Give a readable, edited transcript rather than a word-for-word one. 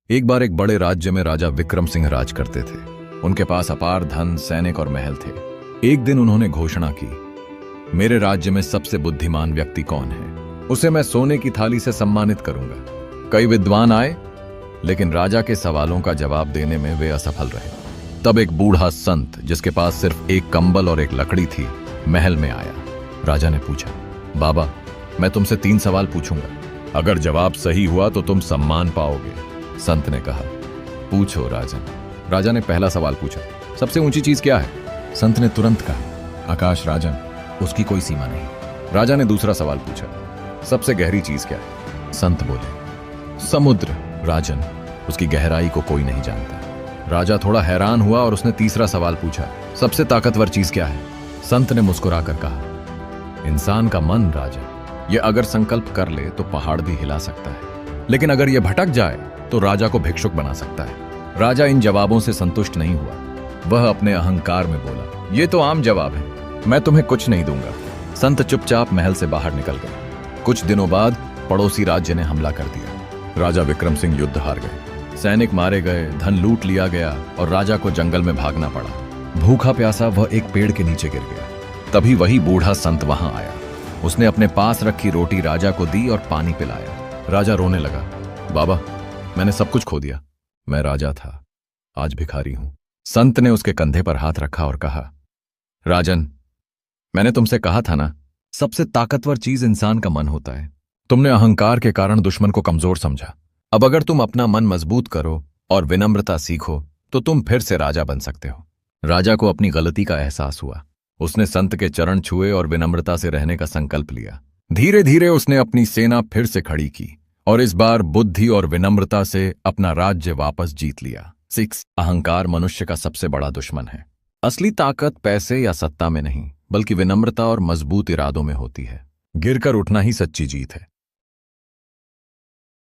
एक बार एक बड़े राज्य में राजा विक्रम सिंह राज करते थे। उनके पास अपार धन, सैनिक और महल थे। एक दिन उन्होंने घोषणा की, मेरे राज्य में सबसे बुद्धिमान व्यक्ति कौन है, उसे मैं सोने की थाली से सम्मानित करूंगा। कई विद्वान आए, लेकिन राजा के सवालों का जवाब देने में वे असफल रहे। तब एक बूढ़ा संत, जिसके पास सिर्फ एक कंबल और एक लकड़ी थी, महल में आया। राजा ने पूछा, बाबा, मैं तुमसे 3 सवाल पूछूंगा, अगर जवाब सही हुआ तो तुम सम्मान पाओगे। संत ने कहा, पूछो राजन। राजा ने पहला सवाल पूछा, सबसे ऊंची चीज क्या है? संत ने तुरंत कहा, आकाश राजन, उसकी कोई सीमा नहीं। राजा ने दूसरा सवाल पूछा, सबसे गहरी चीज क्या है? संत बोले, समुद्र राजन, उसकी गहराई को कोई नहीं जानता। राजा थोड़ा हैरान हुआ और उसने तीसरा सवाल पूछा, सबसे ताकतवर चीज क्या है? संत ने मुस्कुराकर कहा, इंसान का मन राजन, ये अगर संकल्प कर ले तो पहाड़ भी हिला सकता है, लेकिन अगर ये भटक जाए तो राजा को भिक्षुक बना सकता है। राजा इन जवाबों से संतुष्ट नहीं हुआ। वह अपने अहंकार में बोला, ये तो आम जवाब है, मैं तुम्हें कुछ नहीं दूंगा। संत चुपचाप महल से बाहर निकल गए। कुछ दिनों बाद पड़ोसी राज्य ने हमला कर दिया। राजा विक्रम सिंह युद्ध हार गए, सैनिक मारे गए, धन लूट लिया गया और राजा को जंगल में भागना पड़ा। भूखा प्यासा वह एक पेड़ के नीचे गिर गया। तभी वही बूढ़ा संत वहां आया। उसने अपने पास रखी रोटी राजा को दी और पानी पिलाया। राजा रोने लगा, बाबा, मैंने सब कुछ खो दिया, मैं राजा था, आज भिखारी हूं। संत ने उसके कंधे पर हाथ रखा और कहा, राजन, मैंने तुमसे कहा था ना, सबसे ताकतवर चीज इंसान का मन होता है। तुमने अहंकार के कारण दुश्मन को कमजोर समझा। अब अगर तुम अपना मन मजबूत करो और विनम्रता सीखो तो तुम फिर से राजा बन सकते हो। राजा को अपनी गलती का एहसास हुआ। उसने संत के चरण छुए और विनम्रता से रहने का संकल्प लिया। धीरे धीरे उसने अपनी सेना फिर से खड़ी की और इस बार बुद्धि और विनम्रता से अपना राज्य वापस जीत लिया। 6 अहंकार मनुष्य का सबसे बड़ा दुश्मन है। असली ताकत पैसे या सत्ता में नहीं, बल्कि विनम्रता और मजबूत इरादों में होती है। गिरकर उठना ही सच्ची जीत है।